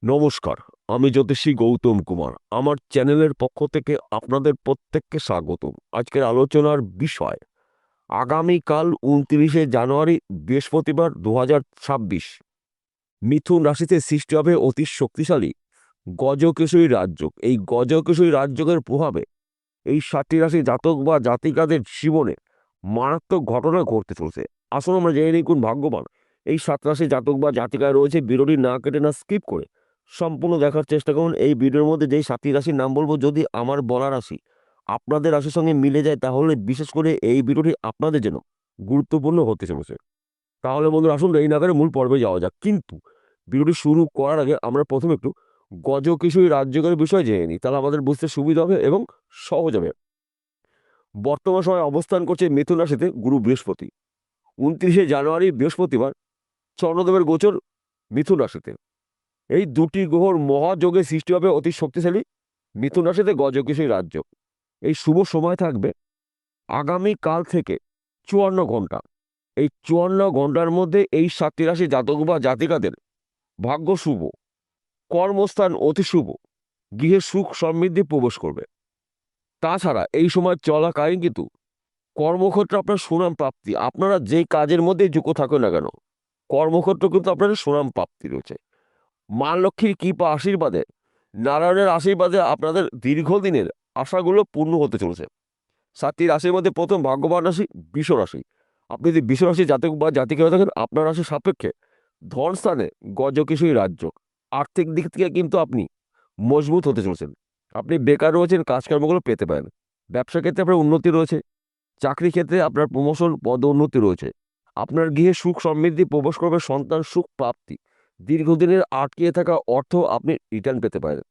নমস্কার, আমি জ্যোতিষী গৌতম কুমার। আমার চ্যানেলের পক্ষ থেকে আপনাদের প্রত্যেককে স্বাগতম। আজকের আলোচনার বিষয় আগামীকাল ২৯শে জানুয়ারি বৃহস্পতিবার ২০২৬ মিথুন রাশিতে সৃষ্টি হবে অতি শক্তিশালী গজকেশরী রাজযোগ। এই গজকেশরী রাজযোগের প্রভাবে এই ৭টি রাশি জাতক বা জাতিকাদের জীবনে মারাত্মক ঘটনা ঘটতে চলছে। আসুন আমরা জেনে নিই কোন ভাগ্যবান এই ৭ রাশি জাতক বা জাতিকায় রয়েছে। ভিডিওটি না কেটে না স্কিপ করে সম্পূর্ণ দেখার চেষ্টা করুন। এই ভিডিওর মধ্যে যেই ৭টি রাশির নাম বলবো, যদি আমার বলা রাশি আপনাদের রাশির সঙ্গে মিলে যায়, তাহলে বিশেষ করে এই ভিডিওটি আপনাদের জন্য গুরুত্বপূর্ণ হতে চলেছে। তাহলে বন্ধুরা, আসুন এই নাগারে মূল পর্বে যাওয়া যাক। কিন্তু ভিডিওটি শুরু করার আগে আমরা প্রথমে একটু গজকেশরী রাজযোগের বিষয় জেনে নিই, তাহলে আমাদের বুঝতে সুবিধা হবে এবং সহজ হবে। বর্তমান সময়ে অবস্থান করছে মিথুন রাশিতে গুরু বৃহস্পতি। ২৯শে জানুয়ারি বৃহস্পতিবার চন্দ্রদেবের গোচর মিথুন রাশিতে। এই দুটি গ্রহর মহাযোগে সৃষ্টি হবে অতি শক্তিশালী মিথুন রাশিতে গজকেশরী রাজযোগ। এই শুভ সময় থাকবে আগামী কাল থেকে ৫৪ ঘন্টা। এই ৫৪ ঘন্টার মধ্যে এই ৭টি রাশি জাতক বা জাতিকাদের ভাগ্য শুভ, কর্মস্থান অতি শুভ, গৃহে সুখ সমৃদ্ধি প্রবেশ করবে। তাছাড়া এই সময় চলাকালীন কিন্তু কর্মক্ষেত্রে আপনার সুনাম প্রাপ্তি, আপনারা যেই কাজের মধ্যে যুক্ত থাকুন না কেন, কর্মক্ষেত্রে কিন্তু আপনাদের সুনাম প্রাপ্তি রয়েছে। মা লক্ষ্মীর কৃপা আশীর্বাদে, নারায়ণের আশীর্বাদে আপনাদের দীর্ঘদিনের আশাগুলো পূর্ণ হতে চলেছে। ৭টি রাশির মধ্যে প্রথম ভাগ্যবান রাশি বৃষ রাশি। আপনি যদি বৃষ রাশি জাতক বা জাতিকা হয়ে থাকেন, আপনার রাশি সাপেক্ষে ধনস্থানে গজকেশরী রাজযোগ। আর্থিক দিক থেকে কিন্তু আপনি মজবুত হতে চলেছেন। আপনি বেকার রয়েছেন, কাজকর্মগুলো পেতে পারেন। ব্যবসা ক্ষেত্রে আপনার উন্নতি রয়েছে। চাকরি ক্ষেত্রে আপনার প্রমোশন, পদোন্নতি রয়েছে। আপনার গৃহে সুখ সমৃদ্ধি প্রবেশ করবে, সন্তান সুখ প্রাপ্তি, দীর্ঘদিনের আটকে থাকা অর্থ আপনি রিটার্ন পেতে পারেন।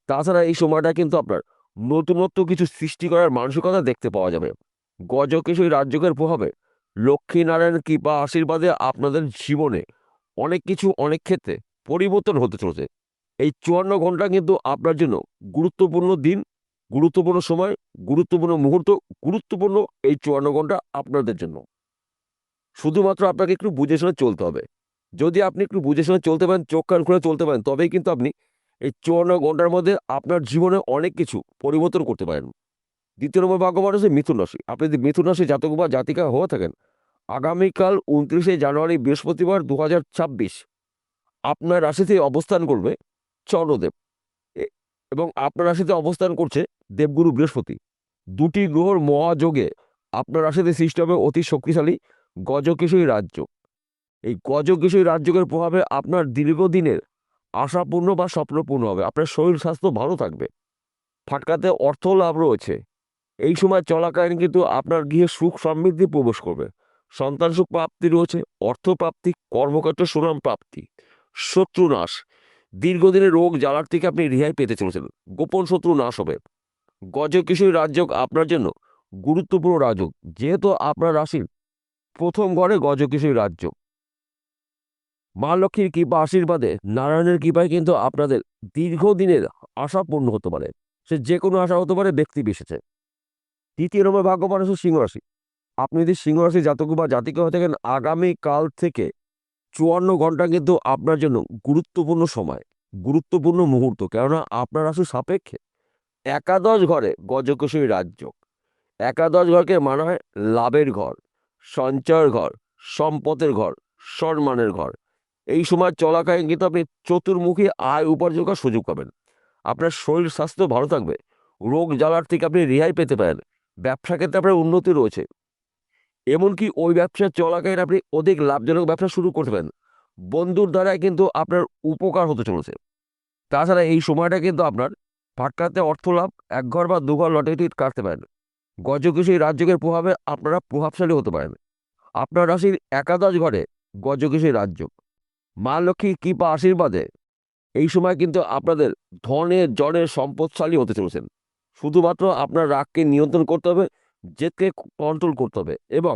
তাছাড়া এই সময়টা কিন্তু আপনার নতুনত্ব কিছু সৃষ্টি করার মানসিকতা দেখতে পাওয়া যাবে। গজকেশরী রাজযোগের প্রভাবে লক্ষ্মীনারায়ণ কৃপা আশীর্বাদে আপনাদের জীবনে অনেক কিছু, অনেক ক্ষেত্রে পরিবর্তন হতে চলেছে। এই ৫৪ ঘন্টা কিন্তু আপনার জন্য গুরুত্বপূর্ণ দিন, গুরুত্বপূর্ণ সময়, গুরুত্বপূর্ণ মুহূর্ত, গুরুত্বপূর্ণ এই ৫৪ ঘন্টা আপনাদের জন্য। শুধুমাত্র আপনাকে একটু বুঝে শুনে চলতে হবে। যদি আপনি একটু বুঝে শুনে চলতে পারেন, চোখ কান খুলে চলতে পারেন, তবেই কিন্তু আপনি এই ৫৪ ঘন্টার মধ্যে আপনার জীবনে অনেক কিছু পরিবর্তন করতে পারেন। ২য় নম্বর ভাগ্যবান হচ্ছে মিথুন রাশি। আপনি যদি মিথুন রাশি জাতক বা জাতিকা হয়ে থাকেন, আগামীকাল ২৯শে জানুয়ারি বৃহস্পতিবার ২০২৬ আপনার রাশিতে অবস্থান করবে চন্দ্রদেব, এ- এবং আপনার রাশিতে অবস্থান করছে দেবগুরু বৃহস্পতি। দুটি গ্রহর মহাযোগে আপনার রাশিতে সৃষ্টি হবে অতি শক্তিশালী গজকেশরী রাজযোগ। এই গজকেশরী রাজযোগের প্রভাবে আপনার দীর্ঘদিনের আশাপূর্ণ বা স্বপ্নপূর্ণ হবে। আপনার শরীর স্বাস্থ্য ভালো থাকবে। ফাটকাতে অর্থ লাভ রয়েছে। এই সময় চলাকালীন কিন্তু আপনার গৃহে সুখ সমৃদ্ধি প্রবেশ করবে। সন্তান সুখ প্রাপ্তি রয়েছে, অর্থ প্রাপ্তি, কর্মক্ষেত্রে সুনাম প্রাপ্তি, শত্রু নাশ, দীর্ঘদিনের রোগ জ্বালার থেকে আপনি রেহাই পেতে চলেছেন। গোপন শত্রু নাশ হবে। গজকেশরী রাজযোগ আপনার জন্য গুরুত্বপূর্ণ রাজযোগ, যেহেতু আপনার রাশির প্রথম ঘরে গজকেশরী রাজযোগ। মা লক্ষ্মীর কৃপা আশীর্বাদে, নারায়ণের কৃপায় কিন্তু আপনাদের দীর্ঘদিনের আশা পূর্ণ হতে পারে। সে যে কোনো আশা হতে পারে ব্যক্তি বিশেষে। ৩য় নম্বর ভাগ্যবান হচ্ছে সিংহ রাশি। আপনি যদি সিংহ রাশি জাতক বা জাতিকা হয়ে থাকেন, আগামী কাল থেকে ৫৪ ঘন্টা কিন্তু আপনার জন্য গুরুত্বপূর্ণ সময়, গুরুত্বপূর্ণ মুহূর্ত। কেননা আপনার রাশি সাপেক্ষে একাদশ ঘরে গজকেশরী রাজযোগ। একাদশ ঘরকে মানা হয় লাভের ঘর, সঞ্চয়ের ঘর, সম্পদের ঘর, সম্মানের ঘর। এই সময় চলাকালীন কিন্তু আপনি চতুর্মুখী আয় উপার্জন করার সুযোগ পাবেন। আপনার শরীর স্বাস্থ্য ভালো থাকবে। রোগ জ্বালার থেকে আপনি রেহাই পেতে পারেন। ব্যবসা ক্ষেত্রে আপনার উন্নতি রয়েছে। এমনকি ওই ব্যবসা চলাকালীন আপনি অধিক লাভজনক ব্যবসা শুরু করতে পারেন। বন্ধুর দ্বারাই কিন্তু আপনার উপকার হতে চলেছে। তাছাড়া এই সময়টা কিন্তু আপনার ফাটকাতে অর্থ লাভ, এক ঘর বা দুঘর লটারি টিকিট কাটতে পারেন। গজকেশরী রাজযোগের প্রভাবে আপনারা প্রভাবশালী হতে পারেন। আপনার রাশির একাদশ ঘরে গজকেশরী রাজযোগ। মা লক্ষ্মীর কৃপা আশীর্বাদে এই সময় কিন্তু আপনাদের ধনে জনে সম্পদশালী হতে চলেছেন। শুধুমাত্র আপনার রাগকে নিয়ন্ত্রণ করতে হবে, জেদকে কন্ট্রোল করতে হবে, এবং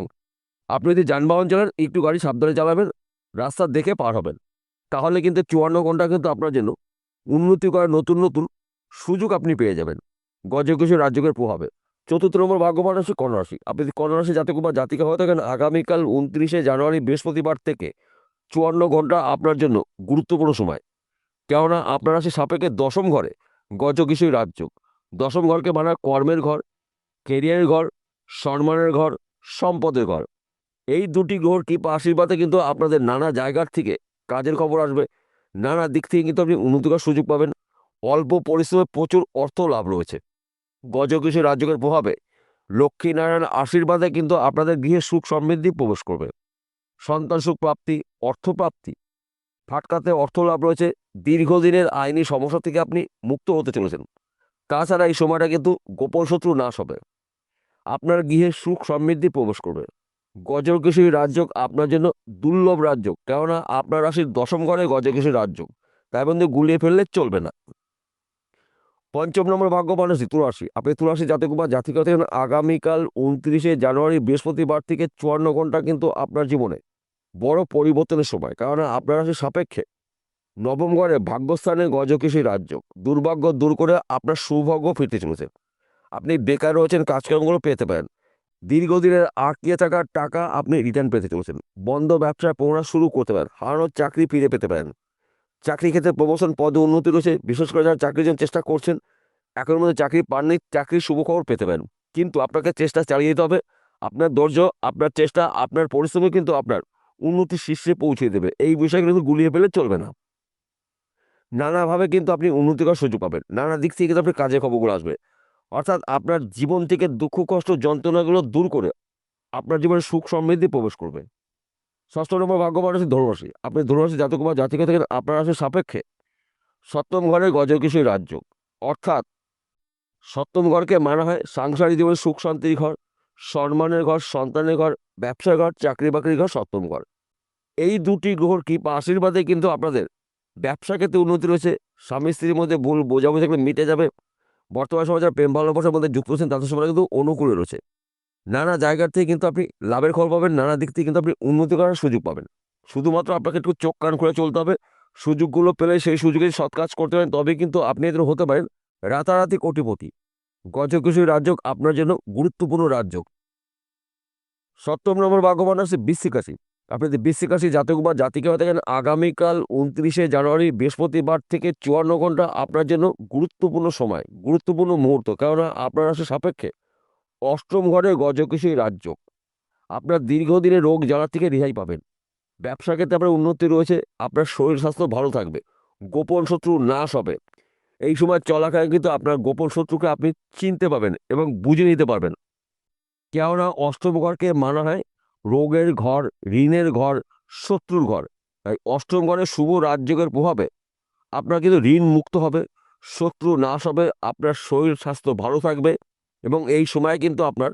আপনি যদি যানবাহন চালান, একটু গাড়ি সাবধানে চালাবেন, রাস্তা দেখে পার হবেন। তাহলে কিন্তু ৫৪ ঘন্টা কিন্তু আপনার জন্য উন্নতি করার নতুন নতুন সুযোগ আপনি পেয়ে যাবেন গজকেশরী রাজযোগের প্রভাবে। ৪র্থ নম্বর ভাগ্যবান রাশি কন্যা রাশি। আপনি যদি কন্যা রাশি জাতক বা জাতিকা হয়ে থাকেন, আগামীকাল ২৯শে জানুয়ারি বৃহস্পতিবার থেকে ৫৪ ঘন্টা আপনার জন্য গুরুত্বপূর্ণ সময়। কেননা আপনার রাশি সাপেক্ষে দশম ঘরে গজকেশরী রাজযোগ। দশম ঘরকে মানা কর্মের ঘর, কেরিয়ারের ঘর, সম্মানের ঘর, সম্পদের ঘর। এই দুটি গ্রহর কৃপা আশীর্বাদে কিন্তু আপনাদের নানা জায়গার থেকে কাজের খবর আসবে, নানা দিক থেকে কিন্তু আপনি উন্নতি করার সুযোগ পাবেন। অল্প পরিশ্রমে প্রচুর অর্থ লাভ রয়েছে। গজকেশরী রাজযোগের প্রভাবে লক্ষ্মীনারায়ণ আশীর্বাদে কিন্তু আপনাদের গৃহে সুখ সমৃদ্ধি প্রবেশ করবে। সন্তান সুখ প্রাপ্তি, অর্থপ্রাপ্তি, ফাটকাতে অর্থ লাভ রয়েছে। দীর্ঘদিনের আইনি সমস্যা থেকে আপনি মুক্ত হতে চলেছেন। তাছাড়া এই সময়টা কিন্তু গোপন শত্রু নাশ হবে। আপনার গৃহে সুখ সমৃদ্ধি প্রবেশ করবে। গজকেশরী রাজযোগ আপনার জন্য দুর্লভ রাজযোগ, কেননা আপনার রাশির দশম ঘরে গজকেশরী রাজযোগ, তাই বন্ধু গুলিয়ে ফেললে চলবে না। পঞ্চম নম্বর ভাগ্যবান রাশি তুলারাশি। আপনি তুলারাশি জাতক বা জাতিকা থেকে আগামীকাল 29শে জানুয়ারি বৃহস্পতিবার থেকে 54 ঘন্টা কিন্তু আপনার জীবনে বড় পরিবর্তনের সময়, কেননা আপনার রাশির সাপেক্ষে নবম ঘরে ভাগ্যস্থানে গজকেশরী রাজযোগ দুর্ভাগ্য দূর করে আপনার সৌভাগ্য ফিরতে চলেছে। আপনি বেকার রয়েছেন, কাজকর্মগুলো পেতে পারেন। দীর্ঘদিনের আটকে থাকা টাকা আপনি রিটার্ন পেতে চলেছেন। বন্ধ ব্যবসায় পুনরায় শুরু করতে পারেন। হারানোর চাকরি ফিরে পেতে পারেন। চাকরি ক্ষেত্রে প্রমোশন, পদে উন্নতি রয়েছে। বিশেষ করে যারা চাকরির জন্য চেষ্টা করছেন, এখনের মধ্যে চাকরি পাননি, চাকরির শুভ খবর পেতে পারেন। কিন্তু আপনাকে চেষ্টা চালিয়ে যেতে হবে। আপনার ধৈর্য, আপনার চেষ্টা, আপনার পরিশ্রমে কিন্তু আপনার উন্নতির শীর্ষে পৌঁছে দেবে। এই বিষয়গুলো কিন্তু গুলিয়ে ফেলে চলবে না। নানাভাবে কিন্তু আপনি উন্নতি করার সুযোগ পাবেন। নানা দিক থেকে কিন্তু আপনার কাজে খবরগুলো আসবে। অর্থাৎ আপনার জীবন থেকে দুঃখ কষ্ট যন্ত্রণাগুলো দূর করে আপনার জীবনে সুখ সমৃদ্ধি প্রবেশ করবে। ষষ্ঠ নম্বর ভাগ্যবান রাশি ধনুরাশি। আপনি ধনুরাশি জাতক বা জাতিকা থেকে আপনার রাশির সাপেক্ষে সপ্তম ঘরে গজকেশরী রাজযোগ। অর্থাৎ সপ্তম ঘরকে মানা হয় সাংসারিক জীবনে সুখ শান্তির ঘর, সম্মানের ঘর, সন্তানের ঘর, ব্যবসার ঘর, চাকরি বাকরির ঘর, সপ্তম ঘর। এই দুটি গ্রহর কৃপা আশীর্বাদে কিন্তু আপনাদের ব্যবসা ক্ষেত্রে উন্নতি রয়েছে। স্বামী স্ত্রীর মধ্যে ভুল বোঝাবুঝি থাকলে মিটে যাবে। বর্তমান সমাজে যারা প্রেম ভালোবাসার মধ্যে যুক্ত হচ্ছেন তাদের সময় কিন্তু অনুকূলে রয়েছে। নানা জায়গার থেকে কিন্তু আপনি লাভের খবর পাবেন। নানা দিক থেকে কিন্তু আপনি উন্নতি করার সুযোগ পাবেন। শুধুমাত্র আপনাকে একটু চোখ কান খুলে চলতে হবে। সুযোগগুলো পেলে সেই সুযোগে সৎ কাজ করতে পারেন, তবে কিন্তু আপনি এদের হতে পারেন রাতারাতি কোটিপতি। গজকেশরী রাজযোগ আপনার জন্য গুরুত্বপূর্ণ রাজযোগ। সপ্তম নম্বর ভাগ্যবান রাশি বৃশ্চিক রাশি। আপনি যদি বৃশ্চিক রাশি জাতক বা জাতিকা হয়ে থাকেন, আগামীকাল 29শে জানুয়ারি বৃহস্পতিবার থেকে 54 ঘন্টা আপনার জন্য গুরুত্বপূর্ণ সময়, গুরুত্বপূর্ণ মুহূর্ত, কেননা আপনার রাশির সাপেক্ষে অষ্টম ঘরে গজকেশরী রাজযোগ। আপনার দীর্ঘদিনের রোগ জ্বালা থেকে রেহাই পাবেন। ব্যবসা ক্ষেত্রে আপনার উন্নতি রয়েছে। আপনার শরীর স্বাস্থ্য ভালো থাকবে। গোপন শত্রু নাশ হবে। এই সময় চলাকালীন কিন্তু আপনার গোপন শত্রুকে আপনি চিনতে পাবেন এবং বুঝে নিতে পারবেন। কেননা অষ্টম ঘরকে মানা হয় রোগের ঘর, ঋণের ঘর, শত্রুর ঘর। তাই অষ্টম ঘরে শুভ রাজযোগের প্রভাবে আপনার কিন্তু ঋণ মুক্ত হবে, শত্রু নাশ হবে, আপনার শরীর স্বাস্থ্য ভালো থাকবে। এবং এই সময় কিন্তু আপনার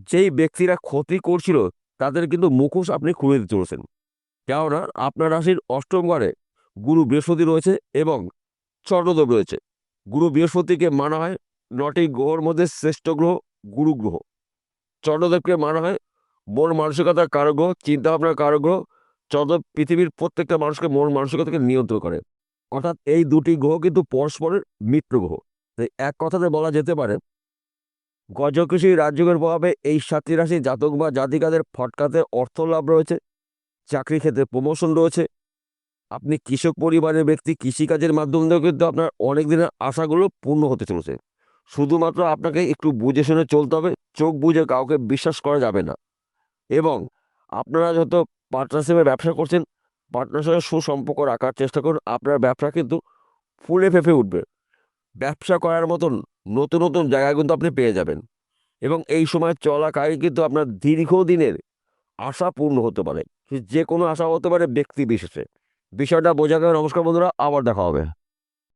যেই ব্যক্তিরা ক্ষতি করছিল তাদের কিন্তু মুখোশ আপনি খুলে দিতে চলেছেন। কেননা আপনার রাশির অষ্টম ঘরে গুরু বৃহস্পতি রয়েছে এবং চন্দ্রদেব রয়েছে। গুরু বৃহস্পতিকে মানা হয় 9টি গ্রহের মধ্যে শ্রেষ্ঠ গ্রহ, গুরু গ্রহ। চন্দ্রদেবকে মানা হয় মন মানসিকতার কারগ্রহ, চিন্তাভাবনার কারগ্রহ। চন্দ্রদেব পৃথিবীর প্রত্যেকটা মানুষকে মন মানসিকতাকে নিয়ন্ত্রণ করে। অর্থাৎ এই দুটি গ্রহ কিন্তু পরস্পরের মিত্র গ্রহ। তাই এক কথাতে বলা যেতে পারে গজকেশরী রাজযোগের প্রভাবে এই 7টি রাশি জাতক বা জাতিকাদের ফটকাতে অর্থ লাভ রয়েছে। চাকরি ক্ষেত্রে প্রমোশন রয়েছে। আপনি কৃষক পরিবারের ব্যক্তি, কৃষিকাজের মাধ্যমেও কিন্তু আপনার অনেক দিনের আশাগুলো পূর্ণ হতে চলেছে। শুধুমাত্র আপনাকে একটু বুঝে শুনে চলতে হবে। চোখ বুঝে কাউকে বিশ্বাস করা যাবে না। এবং আপনারা যত পার্টনারশিপে ব্যবসা করছেন, পার্টনারশিপের সুসম্পর্ক রাখার চেষ্টা করুন। আপনার ব্যবসা কিন্তু ফুলে ফেঁপে উঠবে। ব্যবসা করার মতন নতুন নতুন জায়গা কিন্তু আপনি পেয়ে যাবেন। এবং এই সময় চলাকালীন কিন্তু আপনার দীর্ঘদিনের আশা পূর্ণ হতে পারে। যে কোনো আশা হতে পারে ব্যক্তি বিশেষে। বিষয়টা বোঝা গেল। নমস্কার বন্ধুরা, আবার দেখা হবে।